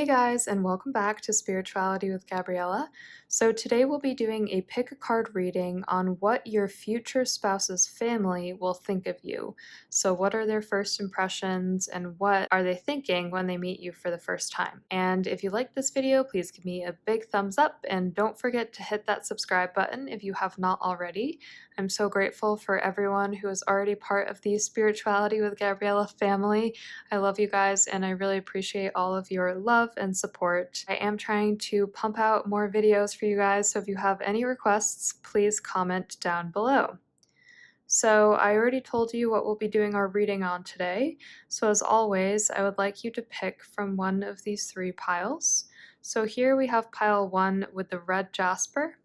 Hey guys, and welcome back to Spirituality with Gabriella. So today we'll be doing a pick a card reading on what your future spouse's family will think of you. So what are their first impressions and what are they thinking when they meet you for the first time? And if you like this video, please give me a big thumbs up and don't forget to hit that subscribe button if you have not already. I'm so grateful for everyone who is already part of the Spirituality with Gabriella family. I love you guys and I really appreciate all of your love and support. I am trying to pump out more videos for you guys, so if you have any requests, please comment down below. So I already told you what we'll be doing our reading on today. So as always, I would like you to pick from one of these three piles. So here we have pile 1 with the red Jasper,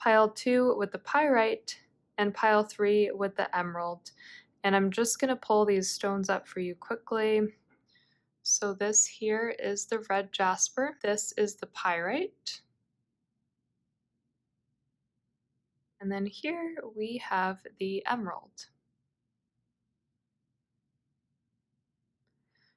pile 2 with the Pyrite, and pile 3 with the emerald. And I'm just going to pull these stones up for you quickly. So this here is the red Jasper. This is the Pyrite. And then here we have the emerald.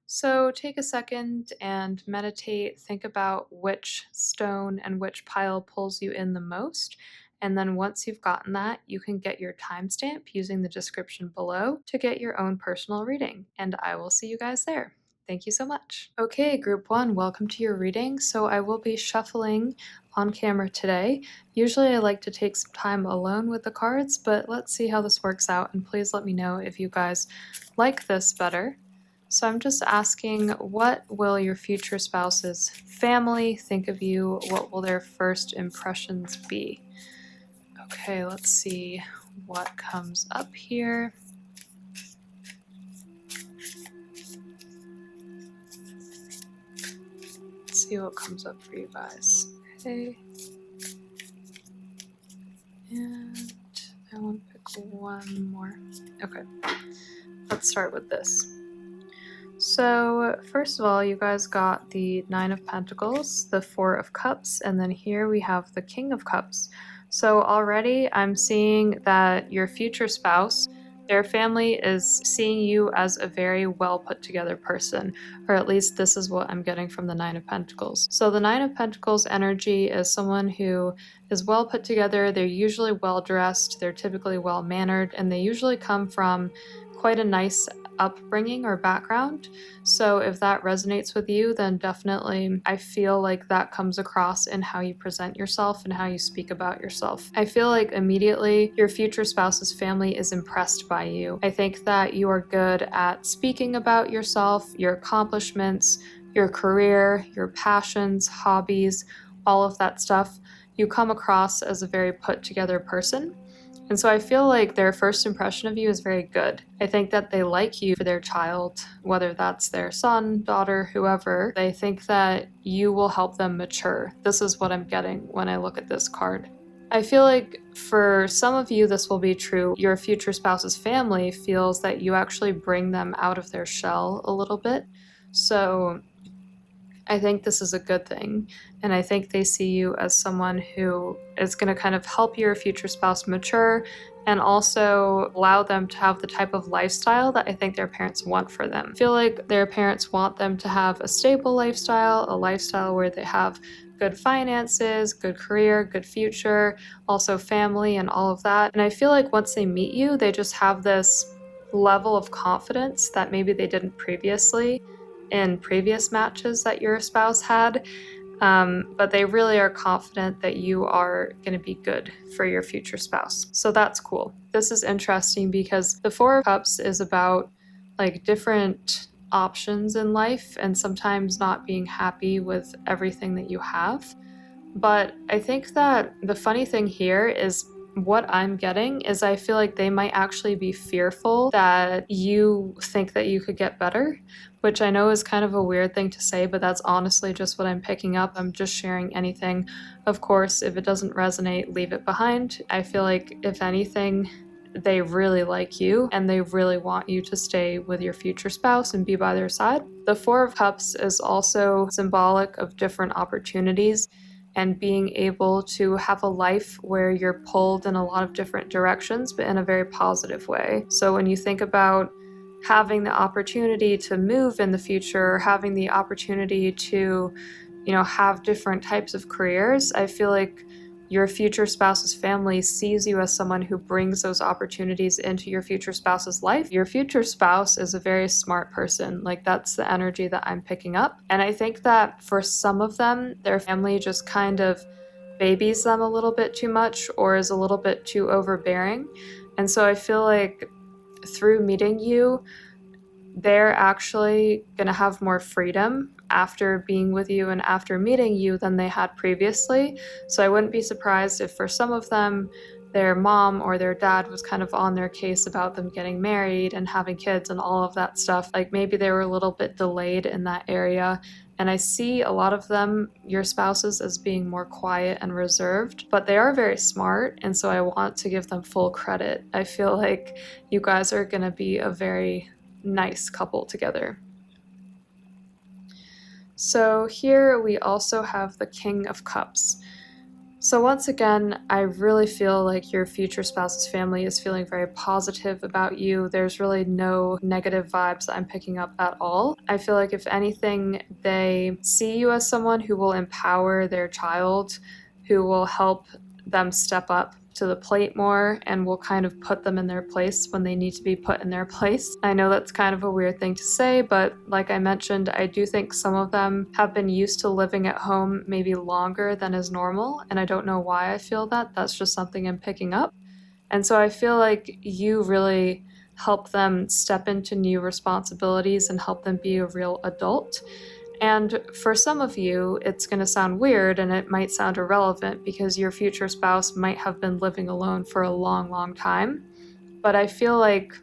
So take a second and meditate, think about which stone and which pile pulls you in the most. And then once you've gotten that, you can get your timestamp using the description below to get your own personal reading. And I will see you guys there. Thank you so much. Okay, group 1, welcome to your reading. So I will be shuffling on camera today. Usually I like to take some time alone with the cards, but let's see how this works out. And please let me know if you guys like this better. So I'm just asking, what will your future spouse's family think of you? What will their first impressions be? Okay, let's see what comes up here. Let's see what comes up for you guys. Okay. And I want to pick one more. Okay, let's start with this. So first of all, you guys got the 9 of Pentacles, the 4 of Cups, and then here we have the King of Cups. So already I'm seeing that your future spouse, their family is seeing you as a very well put together person, or at least this is what I'm getting from the 9 of Pentacles. So the 9 of Pentacles energy is someone who is well put together, they're usually well dressed, they're typically well mannered, and they usually come from quite a nice upbringing or background. So if that resonates with you, then definitely I feel like that comes across in how you present yourself and how you speak about yourself. I feel like immediately your future spouse's family is impressed by you. I think that you are good at speaking about yourself, your accomplishments, your career, your passions, hobbies, all of that stuff. You come across as a very put together person. And so I feel like their first impression of you is very good. I think that they like you for their child, whether that's their son, daughter, whoever. They think that you will help them mature. This is what I'm getting when I look at this card. I feel like for some of you, this will be true. Your future spouse's family feels that you actually bring them out of their shell a little bit. So I think this is a good thing, and I think they see you as someone who is going to kind of help your future spouse mature and also allow them to have the type of lifestyle that I think their parents want for them. I feel like their parents want them to have a stable lifestyle, a lifestyle where they have good finances, good career, good future, also family and all of that. And I feel like once they meet you, they just have this level of confidence that maybe they didn't previously in previous matches that your spouse had, but they really are confident that you are going to be good for your future spouse. So that's cool. This is interesting because the 4 of Cups is about like different options in life and sometimes not being happy with everything that you have. But I think that the funny thing here is what I'm getting is I feel like they might actually be fearful that you think that you could get better, which I know is kind of a weird thing to say, but that's honestly just what I'm picking up. I'm just sharing anything. Of course, if it doesn't resonate, leave it behind. I feel like if anything, they really like you and they really want you to stay with your future spouse and be by their side. The 4 of Cups is also symbolic of different opportunities and being able to have a life where you're pulled in a lot of different directions, but in a very positive way. So when you think about having the opportunity to move in the future, having the opportunity to, have different types of careers, I feel like your future spouse's family sees you as someone who brings those opportunities into your future spouse's life. Your future spouse is a very smart person. Like, that's the energy that I'm picking up. And I think that for some of them, their family just kind of babies them a little bit too much or is a little bit too overbearing. And so I feel like through meeting you, they're actually going to have more freedom after being with you and after meeting you than they had previously. So I wouldn't be surprised if for some of them, their mom or their dad was kind of on their case about them getting married and having kids and all of that stuff. Like, maybe they were a little bit delayed in that area. And I see a lot of them, your spouses, as being more quiet and reserved, but they are very smart. And so I want to give them full credit. I feel like you guys are going to be a very nice couple together. So here we also have the King of Cups. So once again, I really feel like your future spouse's family is feeling very positive about you. There's really no negative vibes that I'm picking up at all. I feel like if anything, they see you as someone who will empower their child, who will help them step up to the plate more and will kind of put them in their place when they need to be put in their place. I know that's kind of a weird thing to say, but like I mentioned, I do think some of them have been used to living at home maybe longer than is normal, and I don't know why I feel that. That's just something I'm picking up. And so I feel like you really help them step into new responsibilities and help them be a real adult. And for some of you, it's going to sound weird and it might sound irrelevant because your future spouse might have been living alone for a long, long time. But I feel like,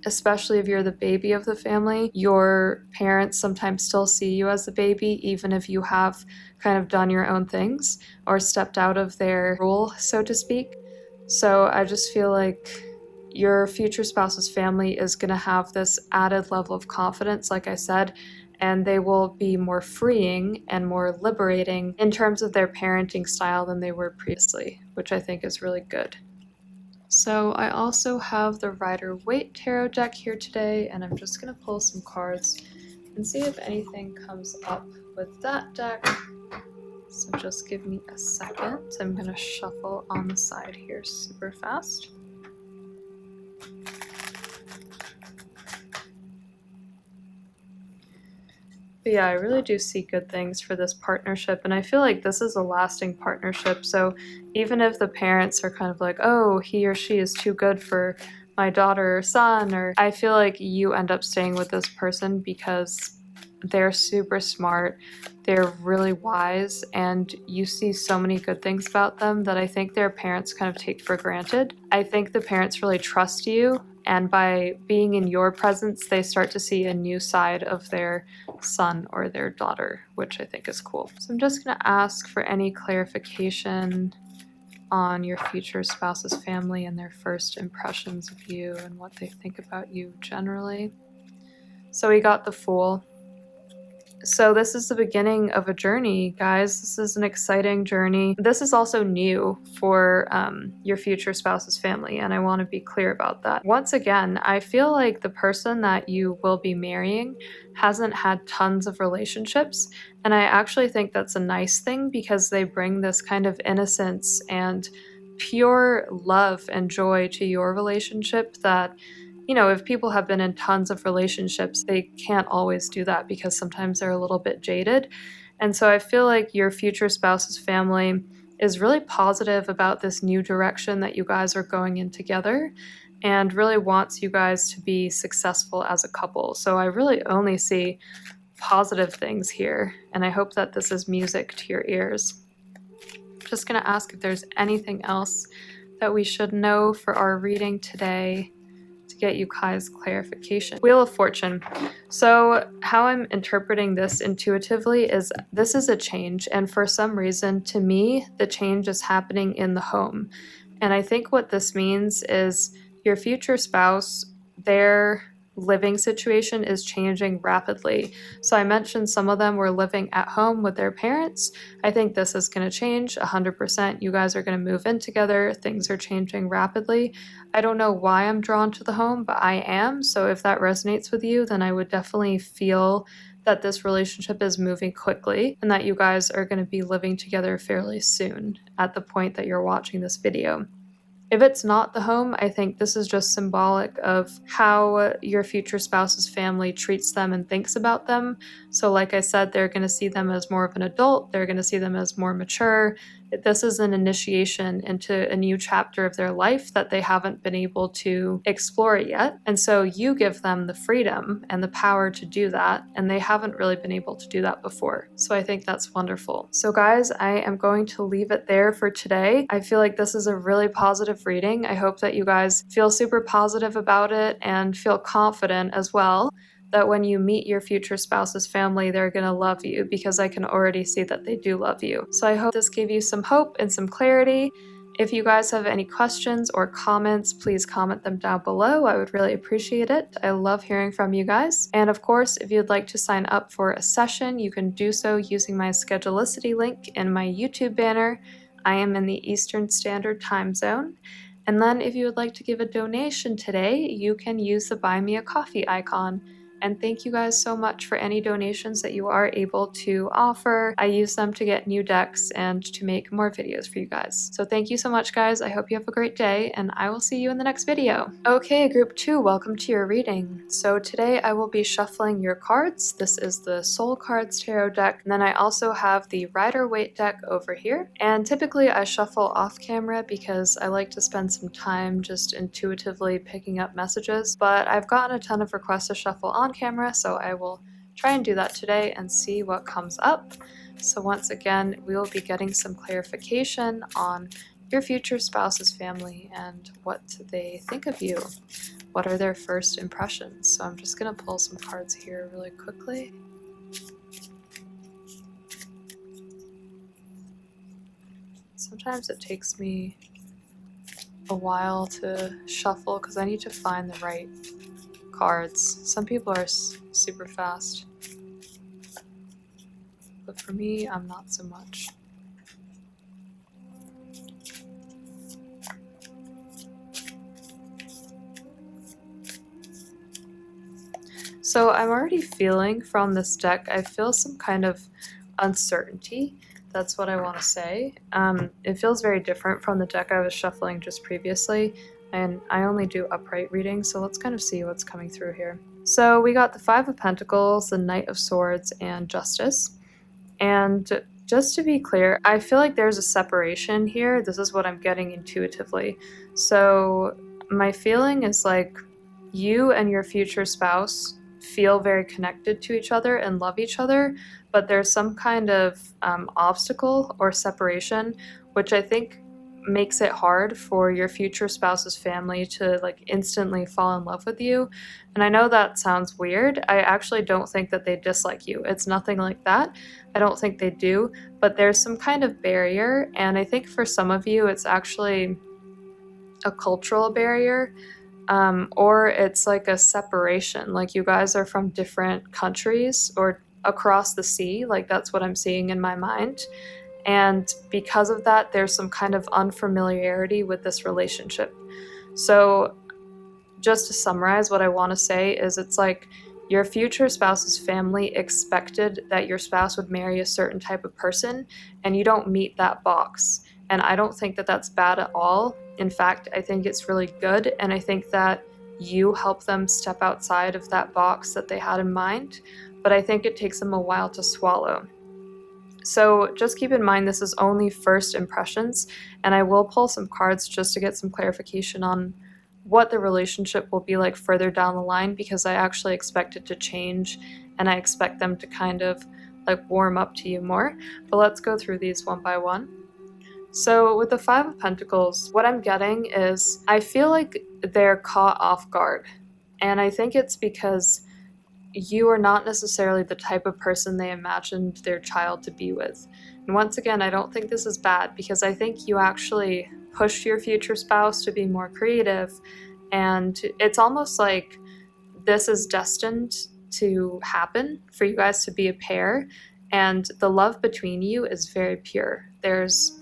especially if you're the baby of the family, your parents sometimes still see you as the baby, even if you have kind of done your own things or stepped out of their role, so to speak. So I just feel like your future spouse's family is going to have this added level of confidence, like I said, and they will be more freeing and more liberating in terms of their parenting style than they were previously, which I think is really good. So I also have the Rider-Waite Tarot deck here today, and I'm just going to pull some cards and see if anything comes up with that deck. So just give me a second. I'm going to shuffle on the side here super fast. But yeah, I really do see good things for this partnership, and I feel like this is a lasting partnership. So even if the parents are kind of like, oh, he or she is too good for my daughter or son, or I feel like you end up staying with this person because they're super smart, they're really wise, and you see so many good things about them that I think their parents kind of take for granted. I think the parents really trust you, and by being in your presence, they start to see a new side of their son or their daughter, which I think is cool. So I'm just going to ask for any clarification on your future spouse's family and their first impressions of you and what they think about you generally. So we got the Fool. So this is the beginning of a journey, guys. This is an exciting journey. This is also new for your future spouse's family, and I want to be clear about that. Once again, I feel like the person that you will be marrying hasn't had tons of relationships, and I actually think that's a nice thing because they bring this kind of innocence and pure love and joy to your relationship that, if people have been in tons of relationships, they can't always do that because sometimes they're a little bit jaded. And so I feel like your future spouse's family is really positive about this new direction that you guys are going in together and really wants you guys to be successful as a couple. So I really only see positive things here, and I hope that this is music to your ears. Just going to ask if there's anything else that we should know for our reading today to get you guys clarification. Wheel of Fortune. So how I'm interpreting this intuitively is this is a change, and for some reason, to me, the change is happening in the home. And I think what this means is your future spouse, their living situation is changing rapidly. So I mentioned some of them were living at home with their parents. I think this is going to change 100%. You guys are going to move in together. Things are changing rapidly. I don't know why I'm drawn to the home, but I am. So if that resonates with you, then I would definitely feel that this relationship is moving quickly and that you guys are going to be living together fairly soon at the point that you're watching this video. If it's not the home, I think this is just symbolic of how your future spouse's family treats them and thinks about them. So like I said, they're going to see them as more of an adult. They're going to see them as more mature. This is an initiation into a new chapter of their life that they haven't been able to explore yet. And so you give them the freedom and the power to do that, and they haven't really been able to do that before. So I think that's wonderful. So guys, I am going to leave it there for today. I feel like this is a really positive reading. I hope that you guys feel super positive about it and feel confident as well that when you meet your future spouse's family, they're going to love you, because I can already see that they do love you. So I hope this gave you some hope and some clarity. If you guys have any questions or comments, please comment them down below. I would really appreciate it. I love hearing from you guys. And of course, if you'd like to sign up for a session, you can do so using my Schedulicity link in my YouTube banner. I am in the Eastern Standard Time Zone. And then if you would like to give a donation today, you can use the Buy Me a Coffee icon. And thank you guys so much for any donations that you are able to offer. I use them to get new decks and to make more videos for you guys. So thank you so much, guys. I hope you have a great day, and I will see you in the next video. Okay, group 2, welcome to your reading. So today I will be shuffling your cards. This is the Soul Cards Tarot deck, and then I also have the Rider-Waite deck over here. And typically I shuffle off camera because I like to spend some time just intuitively picking up messages, but I've gotten a ton of requests to shuffle on camera, so I will try and do that today and see what comes up. So once again, we will be getting some clarification on your future spouse's family and what they think of you. What are their first impressions? So I'm just going to pull some cards here really quickly. Sometimes it takes me a while to shuffle because I need to find the right cards. Some people are super fast, but for me, I'm not so much. So I'm already feeling from this deck, I feel some kind of uncertainty. That's what I want to say. It feels very different from the deck I was shuffling just previously, and I only do upright readings, so let's kind of see what's coming through here. So we got the Five of Pentacles, the Knight of Swords, and Justice. And just to be clear, I feel like there's a separation here. This is what I'm getting intuitively. So my feeling is like you and your future spouse feel very connected to each other and love each other, but there's some kind of obstacle or separation, which I think makes it hard for your future spouse's family to like instantly fall in love with you. And I know that sounds weird. I actually don't think that they dislike you. It's nothing like that. I don't think they do, but there's some kind of barrier, and I think for some of you it's actually a cultural barrier. Or it's like a separation, like you guys are from different countries or across the sea, like that's what I'm seeing in my mind. And because of that, there's some kind of unfamiliarity with this relationship. So just to summarize, what I want to say is it's like your future spouse's family expected that your spouse would marry a certain type of person, and you don't meet that box. And I don't think that that's bad at all. In fact, I think it's really good, and I think that you help them step outside of that box that they had in mind, but I think it takes them a while to swallow. So just keep in mind this is only first impressions, and I will pull some cards just to get some clarification on what the relationship will be like further down the line, because I actually expect it to change, and I expect them to kind of like warm up to you more. But let's go through these one by one. So with the Five of Pentacles, what I'm getting is I feel like they're caught off guard. And I think it's because you are not necessarily the type of person they imagined their child to be with. And once again, I don't think this is bad, because I think you actually pushed your future spouse to be more creative. And it's almost like this is destined to happen for you guys to be a pair, and the love between you is very pure. There's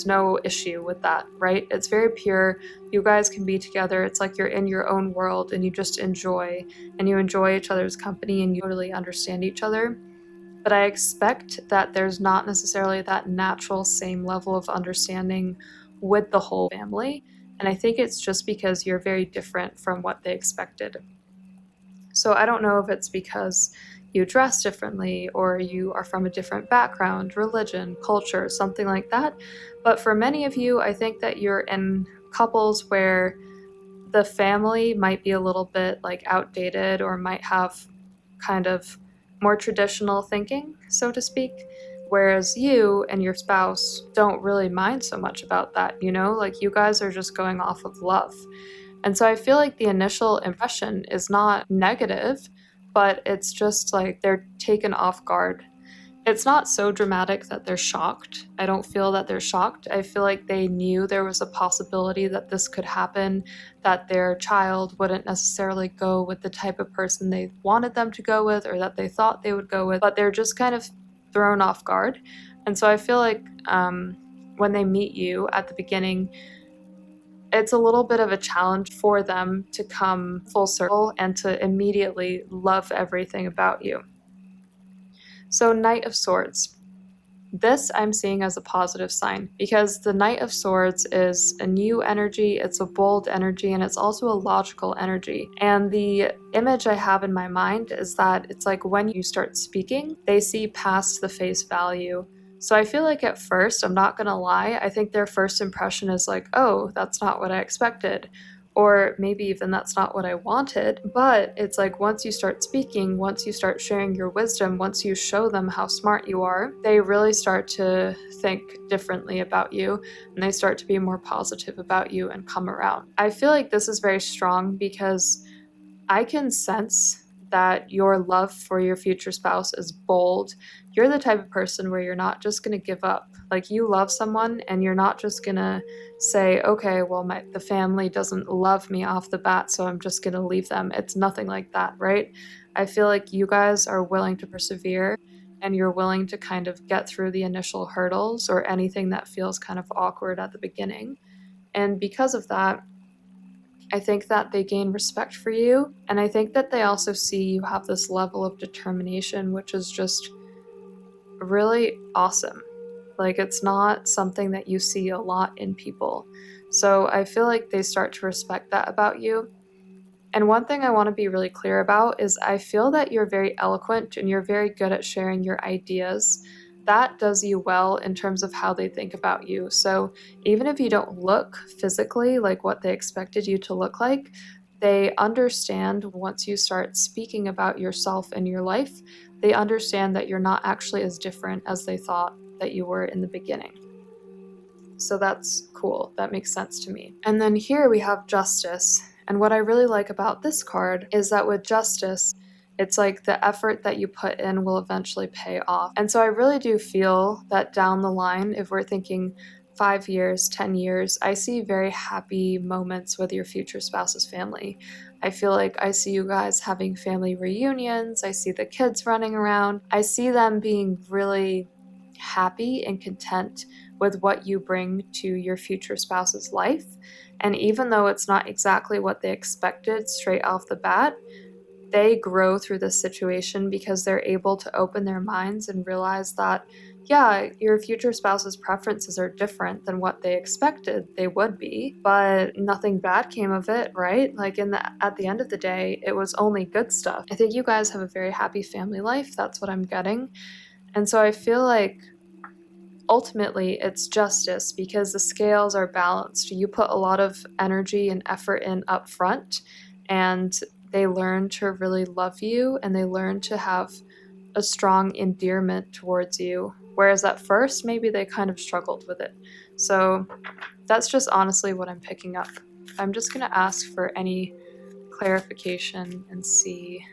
no issue with that, right? It's very pure. You guys can be together. It's like you're in your own world and you just enjoy, and you enjoy each other's company and you totally understand each other. But I expect that there's not necessarily that natural same level of understanding with the whole family. And I think it's just because you're very different from what they expected. So I don't know if it's because you dress differently or you are from a different background, religion, culture, something like that. But for many of you, I think that you're in couples where the family might be a little bit like outdated or might have kind of more traditional thinking, so to speak. Whereas you and your spouse don't really mind so much about that, you know? Like you guys are just going off of love. And so I feel like the initial impression is not negative, but it's just like they're taken off guard. It's not so dramatic that they're shocked. I don't feel that they're shocked. I feel like they knew there was a possibility that this could happen, that their child wouldn't necessarily go with the type of person they wanted them to go with or that they thought they would go with, but they're just kind of thrown off guard. And so I feel like when they meet you at the beginning, it's a little bit of a challenge for them to come full circle and to immediately love everything about you. So, Knight of Swords. This I'm seeing as a positive sign because the Knight of Swords is a new energy, it's a bold energy, and it's also a logical energy. And the image I have in my mind is that it's like when you start speaking, they see past the face value. So I feel like at first, I'm not gonna lie, I think their first impression is like, oh, that's not what I expected. Or maybe even that's not what I wanted. But it's like once you start speaking, once you start sharing your wisdom, once you show them how smart you are, they really start to think differently about you and they start to be more positive about you and come around. I feel like this is very strong because I can sense that your love for your future spouse is bold. You're the type of person where you're not just going to give up. Like you love someone and you're not just going to say, okay, well, the family doesn't love me off the bat, so I'm just going to leave them. It's nothing like that, right? I feel like you guys are willing to persevere and you're willing to kind of get through the initial hurdles or anything that feels kind of awkward at the beginning. And because of that, I think that they gain respect for you, and I think that they also see you have this level of determination, which is just really awesome. Like, it's not something that you see a lot in people. So I feel like they start to respect that about you. And one thing I want to be really clear about is I feel that you're very eloquent and you're very good at sharing your ideas. That does you well in terms of how they think about you. So even if you don't look physically like what they expected you to look like, they understand once you start speaking about yourself and your life, they understand that you're not actually as different as they thought that you were in the beginning. So that's cool. That makes sense to me. And then here we have Justice. And what I really like about this card is that with Justice, it's like the effort that you put in will eventually pay off. And so I really do feel that down the line, if we're thinking 5 years, 10 years, I see very happy moments with your future spouse's family. I feel like I see you guys having family reunions. I see the kids running around. I see them being really happy and content with what you bring to your future spouse's life. And even though it's not exactly what they expected straight off the bat, they grow through this situation because they're able to open their minds and realize that, yeah, your future spouse's preferences are different than what they expected they would be, but nothing bad came of it, right? Like at the end of the day, it was only good stuff. I think you guys have a very happy family life. That's what I'm getting. And so I feel like ultimately it's justice because the scales are balanced. You put a lot of energy and effort in up front, and they learn to really love you and they learn to have a strong endearment towards you. Whereas at first, maybe they kind of struggled with it. So that's just honestly what I'm picking up. I'm just going to ask for any clarification and see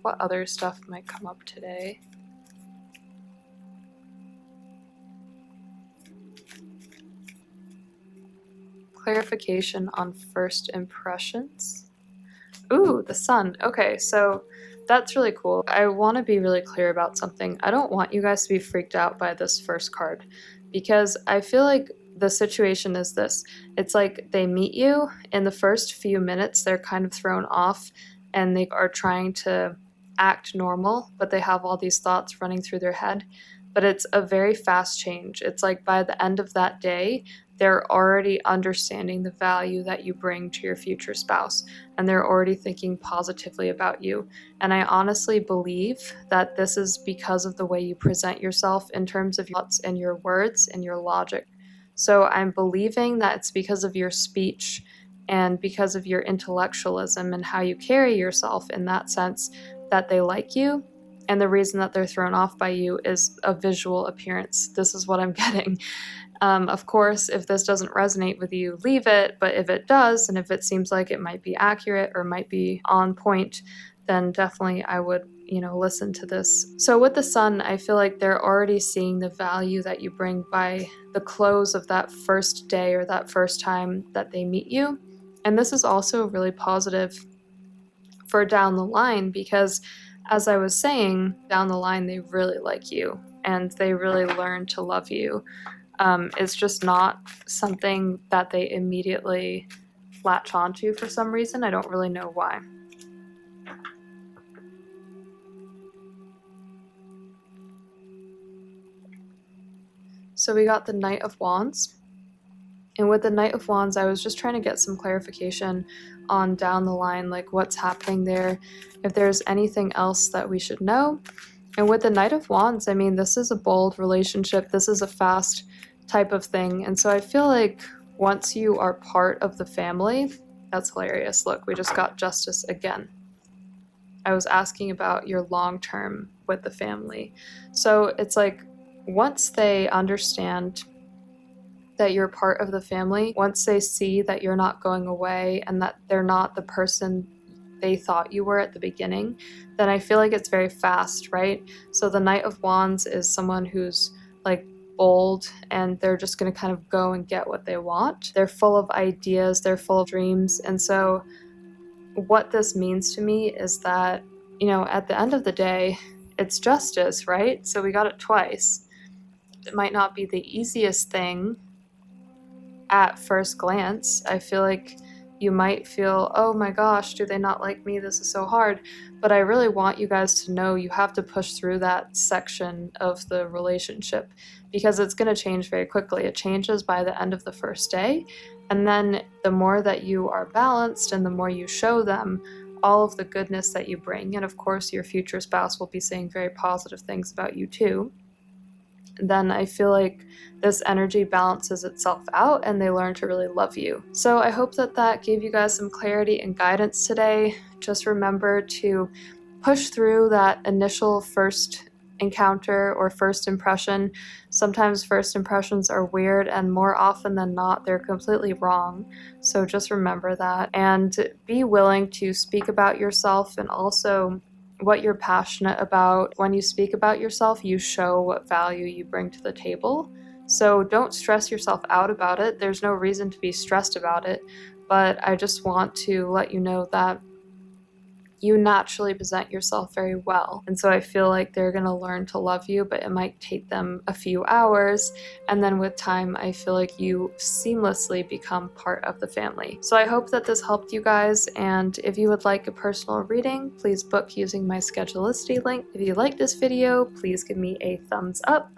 what other stuff might come up today. Clarification on first impressions. Ooh, the sun. Okay, so that's really cool. I want to be really clear about something. I don't want you guys to be freaked out by this first card because I feel like the situation is this. It's like they meet you in the first few minutes, they're kind of thrown off and they are trying to act normal, but they have all these thoughts running through their head. But it's a very fast change. It's like by the end of that day, they're already understanding the value that you bring to your future spouse and they're already thinking positively about you. And I honestly believe that this is because of the way you present yourself in terms of your thoughts and your words and your logic. So I'm believing that it's because of your speech and because of your intellectualism and how you carry yourself in that sense that they like you. And the reason that they're thrown off by you is a visual appearance. This is what I'm getting. Of course, if this doesn't resonate with you, leave it. But if it does, and if it seems like it might be accurate or might be on point, then definitely I would, listen to this. So with the sun, I feel like they're already seeing the value that you bring by the close of that first day or that first time that they meet you. And this is also really positive for down the line because, as I was saying, down the line, they really like you and they really learn to love you. It's just not something that they immediately latch onto for some reason. I don't really know why. So we got the Knight of Wands. And with the Knight of Wands, I was just trying to get some clarification on down the line, like what's happening there, if there's anything else that we should know. And with the Knight of Wands, I mean, this is a bold relationship. This is a fast type of thing. And so I feel like once you are part of the family, that's hilarious. Look, we just got Justice again. I was asking about your long term with the family. So it's like once they understand that you're part of the family, once they see that you're not going away and that they're not the person they thought you were at the beginning, then I feel like it's very fast, right? So the Knight of Wands is someone who's like bold and they're just going to kind of go and get what they want. They're full of ideas, they're full of dreams. And so what this means to me is that, at the end of the day, it's justice, right? So we got it twice. It might not be the easiest thing at first glance. I feel like you might feel, oh my gosh, do they not like me? This is so hard. But I really want you guys to know you have to push through that section of the relationship because it's going to change very quickly. It changes by the end of the first day. And then the more that you are balanced and the more you show them all of the goodness that you bring, and of course your future spouse will be saying very positive things about you too, then I feel like this energy balances itself out and they learn to really love you. So I hope that gave you guys some clarity and guidance today. Just remember to push through that initial first encounter or first impression. Sometimes first impressions are weird and more often than not they're completely wrong. So just remember that and be willing to speak about yourself and also what you're passionate about. When you speak about yourself, you show what value you bring to the table. So don't stress yourself out about it. There's no reason to be stressed about it. But I just want to let you know that you naturally present yourself very well. And so I feel like they're going to learn to love you, but it might take them a few hours. And then with time, I feel like you seamlessly become part of the family. So I hope that this helped you guys. And if you would like a personal reading, please book using my Schedulicity link. If you like this video, please give me a thumbs up.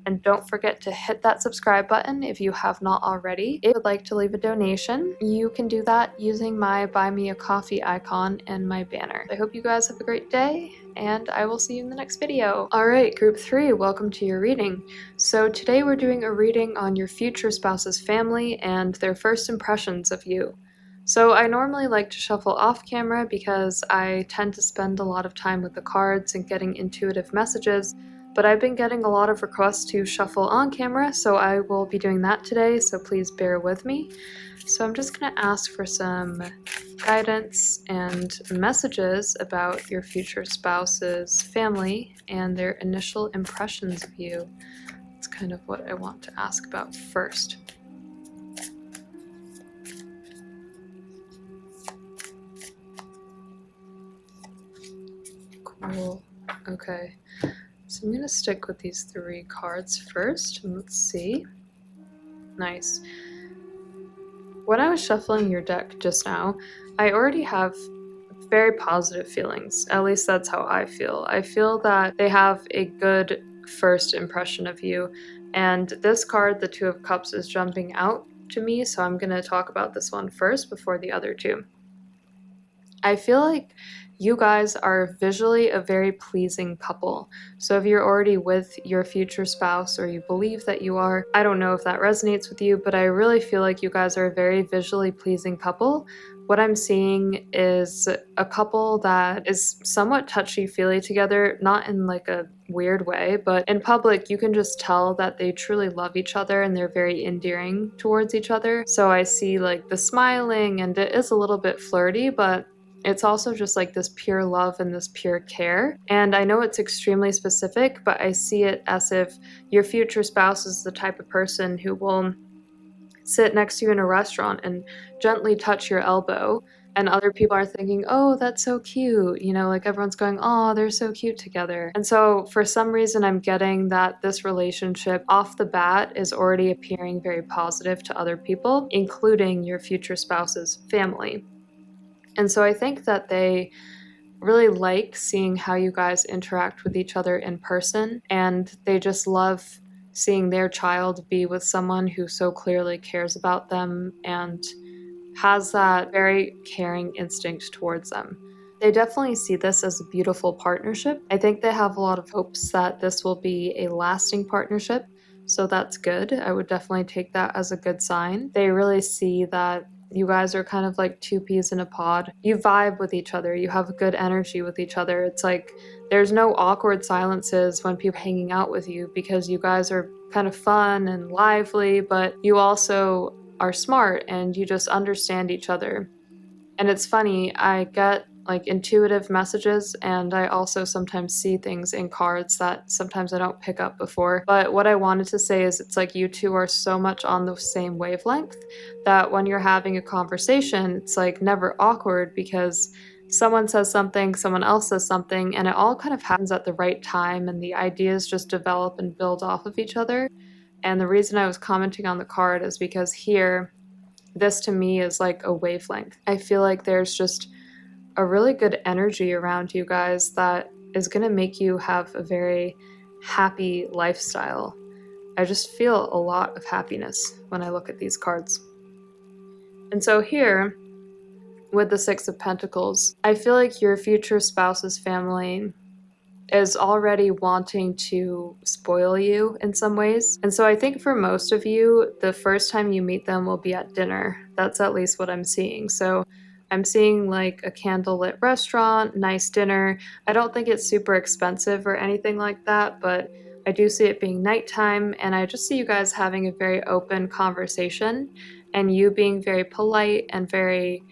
And don't forget to hit that subscribe button if you have not already. If you would like to leave a donation, you can do that using my Buy Me a Coffee icon and my banner. I hope you guys have a great day, and I will see you in the next video. Alright, group 3, welcome to your reading. So today we're doing a reading on your future spouse's family and their first impressions of you. So I normally like to shuffle off camera because I tend to spend a lot of time with the cards and getting intuitive messages, but I've been getting a lot of requests to shuffle on camera, so I will be doing that today, so please bear with me. So I'm just going to ask for some guidance and messages about your future spouse's family and their initial impressions of you. That's kind of what I want to ask about first. Cool. Okay. So I'm going to stick with these 3 cards first. And let's see. Nice. When I was shuffling your deck just now, I already have very positive feelings. At least that's how I feel. I feel that they have a good first impression of you. And this card, the 2 of Cups, is jumping out to me. So I'm going to talk about this one first before the other 2. I feel like you guys are visually a very pleasing couple. So if you're already with your future spouse or you believe that you are, I don't know if that resonates with you, but I really feel like you guys are a very visually pleasing couple. What I'm seeing is a couple that is somewhat touchy-feely together, not in like a weird way, but in public you can just tell that they truly love each other and they're very endearing towards each other. So I see like the smiling, and it is a little bit flirty, but it's also just like this pure love and this pure care. And I know it's extremely specific, but I see it as if your future spouse is the type of person who will sit next to you in a restaurant and gently touch your elbow. And other people are thinking, oh, that's so cute. You know, like everyone's going, oh, they're so cute together. And so for some reason, I'm getting that this relationship off the bat is already appearing very positive to other people, including your future spouse's family. And so I think that they really like seeing how you guys interact with each other in person, and they just love seeing their child be with someone who so clearly cares about them and has that very caring instinct towards them. They definitely see this as a beautiful partnership. I think they have a lot of hopes that this will be a lasting partnership, so that's good. I would definitely take that as a good sign. They really see that you guys are kind of like 2 peas in a pod. You vibe with each other, you have good energy with each other. It's like there's no awkward silences when people are hanging out with you because you guys are kind of fun and lively, but you also are smart and you just understand each other. And it's funny, I get like intuitive messages, and I also sometimes see things in cards that sometimes I don't pick up before. But what I wanted to say is it's like you 2 are so much on the same wavelength that when you're having a conversation, it's like never awkward because someone says something, someone else says something, and it all kind of happens at the right time, and the ideas just develop and build off of each other. And the reason I was commenting on the card is because here, this to me is like a wavelength. I feel like there's just a really good energy around you guys that is going to make you have a very happy lifestyle. I just feel a lot of happiness when I look at these cards. And so here, with the 6 of Pentacles, I feel like your future spouse's family is already wanting to spoil you in some ways. And so I think for most of you, the first time you meet them will be at dinner. That's at least what I'm seeing. So I'm seeing like a candlelit restaurant, nice dinner. I don't think it's super expensive or anything like that, but I do see it being nighttime, and I just see you guys having a very open conversation and you being very polite and very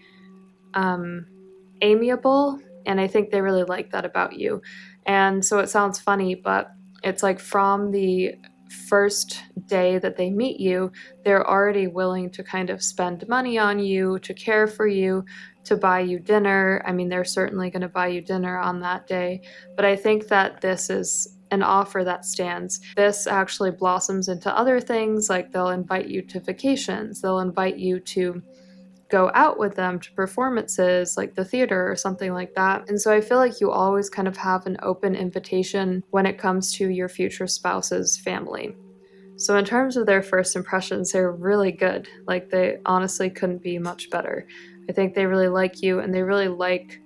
amiable. And I think they really like that about you. And so it sounds funny, but it's like from the first day that they meet you, they're already willing to kind of spend money on you, to care for you, to buy you dinner. I mean, they're certainly going to buy you dinner on that day. But I think that this is an offer that stands. This actually blossoms into other things, like they'll invite you to vacations, they'll invite you to go out with them to performances like the theater or something like that. And so I feel like you always kind of have an open invitation when it comes to your future spouse's family. So in terms of their first impressions, they're really good. Like they honestly couldn't be much better. I think they really like you, and they really like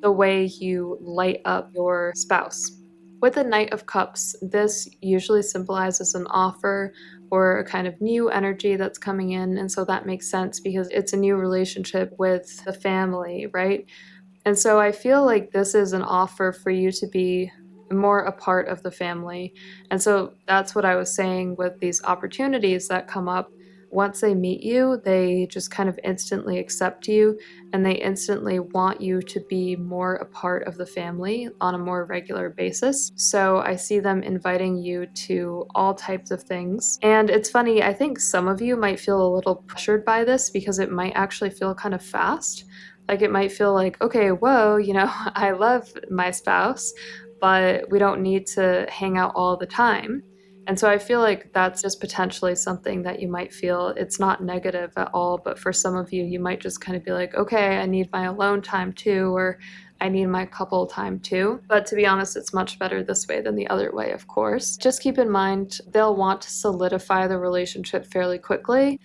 the way you light up your spouse. With the Knight of Cups, this usually symbolizes an offer or a kind of new energy that's coming in, and so that makes sense because it's a new relationship with the family, right? And so I feel like this is an offer for you to be more a part of the family. And so that's what I was saying with these opportunities that come up. Once they meet you, they just kind of instantly accept you, and they instantly want you to be more a part of the family on a more regular basis. So I see them inviting you to all types of things. And it's funny, I think some of you might feel a little pressured by this because it might actually feel kind of fast. Like it might feel like, okay, whoa, you know, I love my spouse, but we don't need to hang out all the time. And so I feel like that's just potentially something that you might feel. It's not negative at all, but for some of you, you might just kind of be like, okay, I need my alone time too, or I need my couple time too. But to be honest, it's much better this way than the other way, of course. Just keep in mind, they'll want to solidify the relationship fairly quickly.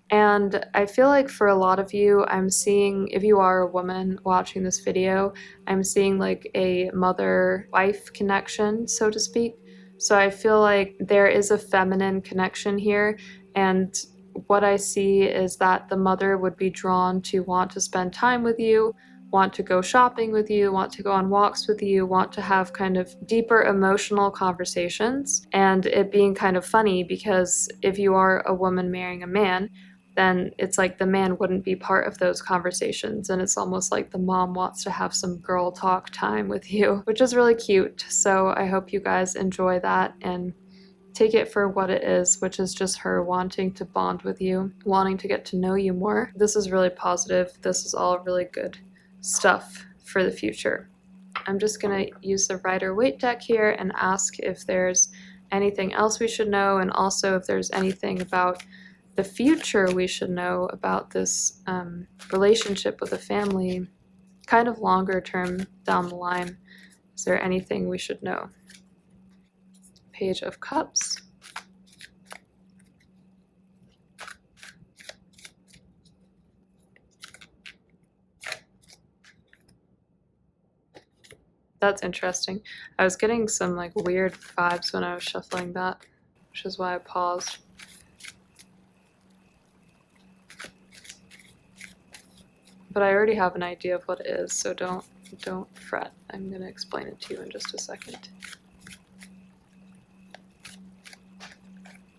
And I feel like for a lot of you, I'm seeing, if you are a woman watching this video, I'm seeing like a mother-wife connection, so to speak. So I feel like there is a feminine connection here. And what I see is that the mother would be drawn to want to spend time with you, want to go shopping with you, want to go on walks with you, want to have kind of deeper emotional conversations. And it being kind of funny because if you are a woman marrying a man, then it's like the man wouldn't be part of those conversations. And it's almost like the mom wants to have some girl talk time with you, which is really cute. So I hope you guys enjoy that and take it for what it is, which is just her wanting to bond with you, wanting to get to know you more. This is really positive. This is all really good stuff for the future. I'm just going to use the Rider-Waite deck here and ask if there's anything else we should know, and also if there's anything about the future we should know about this relationship with a family, kind of longer term down the line. Is there anything we should know? Page of Cups. That's interesting. I was getting some like weird vibes when I was shuffling that, which is why I paused. But I already have an idea of what it is, so don't fret. I'm going to explain it to you in just a second.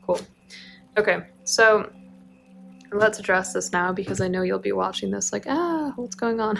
Cool. Okay, so let's address this now because I know you'll be watching this like, what's going on?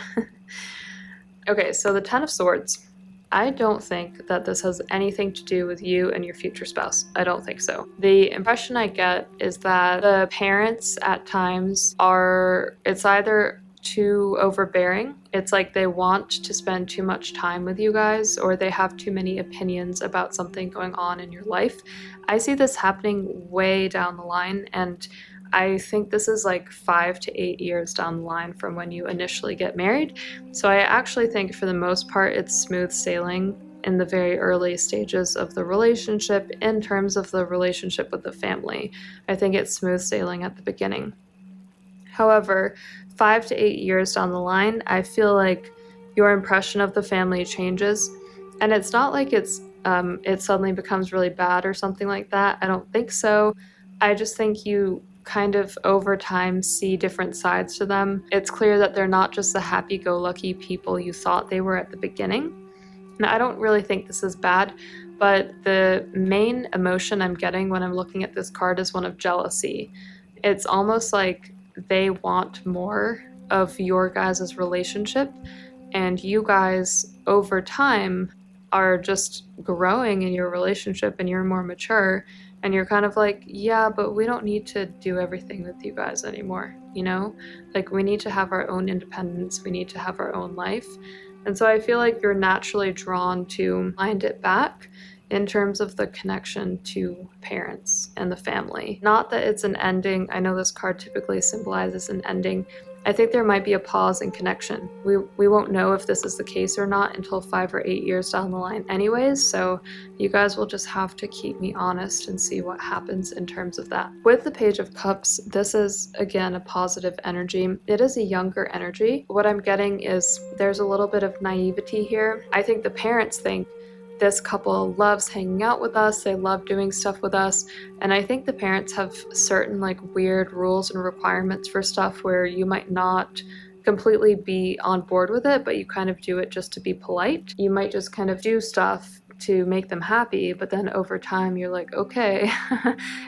Okay, so the Ten of Swords. I don't think that this has anything to do with you and your future spouse. I don't think so. The impression I get is that the parents at times are, it's either too overbearing. It's like they want to spend too much time with you guys, or they have too many opinions about something going on in your life. I see this happening way down the line, and I think this is like 5 to 8 years down the line from when you initially get married. So I actually think for the most part it's smooth sailing in the very early stages of the relationship in terms of the relationship with the family. I think it's smooth sailing at the beginning. However, 5 to 8 years down the line, I feel like your impression of the family changes. And it's not like it suddenly becomes really bad or something like that. I don't think so. I just think you kind of over time see different sides to them. It's clear that they're not just the happy-go-lucky people you thought they were at the beginning. And I don't really think this is bad, but the main emotion I'm getting when I'm looking at this card is one of jealousy. It's almost like they want more of your guys' relationship, and you guys over time are just growing in your relationship and you're more mature, and you're kind of like, yeah, but we don't need to do everything with you guys anymore, you know? Like, we need to have our own independence, we need to have our own life. And so I feel like you're naturally drawn to wind it back in terms of the connection to parents and the family. Not that it's an ending. I know this card typically symbolizes an ending. I think there might be a pause in connection. We won't know if this is the case or not until 5 or 8 years down the line anyways, so you guys will just have to keep me honest and see what happens in terms of that. With the Page of Cups, this is, again, a positive energy. It is a younger energy. What I'm getting is there's a little bit of naivety here. I think the parents think, this couple loves hanging out with us, they love doing stuff with us, and I think the parents have certain like weird rules and requirements for stuff where you might not completely be on board with it, but you kind of do it just to be polite. You might just kind of do stuff to make them happy, but then over time you're like, okay,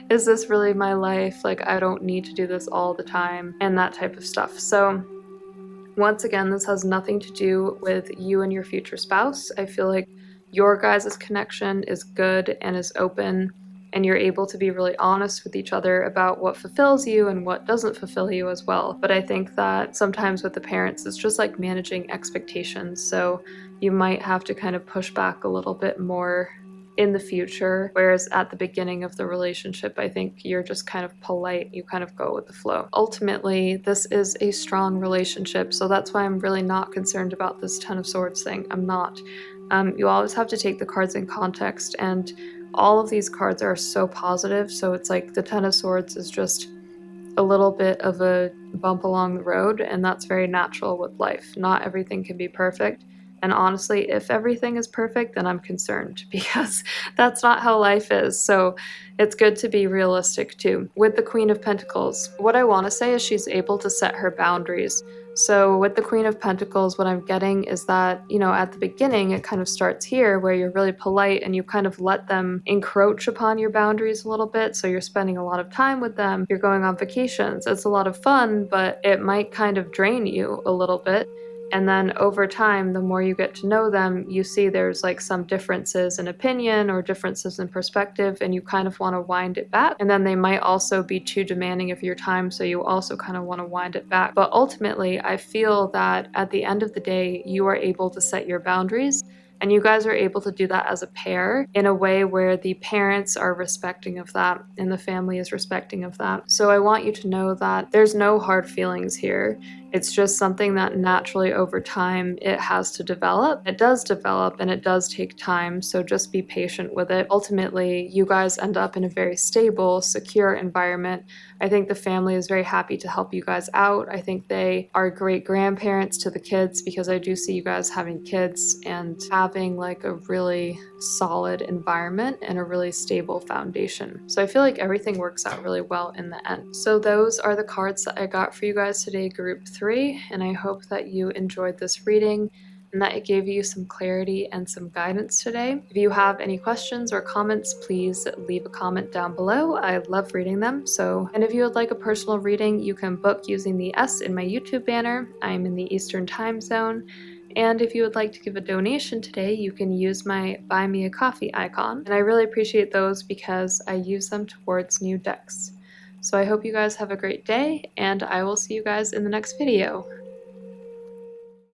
is this really my life? Like, I don't need to do this all the time, and that type of stuff. So once again, this has nothing to do with you and your future spouse. I feel like your guys' connection is good and is open, and you're able to be really honest with each other about what fulfills you and what doesn't fulfill you as well. But I think that sometimes with the parents, it's just like managing expectations. So you might have to kind of push back a little bit more in the future, whereas at the beginning of the relationship, I think you're just kind of polite, you kind of go with the flow. Ultimately, this is a strong relationship, so that's why I'm really not concerned about this Ten of Swords thing. I'm not. You always have to take the cards in context, and all of these cards are so positive, so it's like the Ten of Swords is just a little bit of a bump along the road, and that's very natural with life. Not everything can be perfect. And honestly, if everything is perfect, then I'm concerned because that's not how life is. So it's good to be realistic too. With the Queen of Pentacles, what I want to say is she's able to set her boundaries. So with the Queen of Pentacles, what I'm getting is that, you know, at the beginning, it kind of starts here where you're really polite and you kind of let them encroach upon your boundaries a little bit. So you're spending a lot of time with them, you're going on vacations. It's a lot of fun, but it might kind of drain you a little bit. And then over time, the more you get to know them, you see there's like some differences in opinion or differences in perspective, and you kind of want to wind it back. And then they might also be too demanding of your time, so you also kind of want to wind it back. But ultimately, I feel that at the end of the day, you are able to set your boundaries. And you guys are able to do that as a pair in a way where the parents are respecting of that and the family is respecting of that. So I want you to know that there's no hard feelings here. It's just something that naturally over time it has to develop. It does develop and it does take time, so just be patient with it. Ultimately, you guys end up in a very stable, secure environment. I think the family is very happy to help you guys out. I think they are great grandparents to the kids because I do see you guys having kids and having like a really solid environment and a really stable foundation. So I feel like everything works out really well in the end. So those are the cards that I got for you guys today, group 3, and I hope that you enjoyed this reading and that it gave you some clarity and some guidance today. If you have any questions or comments, please leave a comment down below. I love reading them. And if you would like a personal reading, you can book using the S in my YouTube banner. I'm in the Eastern time zone. And if you would like to give a donation today, you can use my Buy Me a Coffee icon. And I really appreciate those because I use them towards new decks. So I hope you guys have a great day, and I will see you guys in the next video.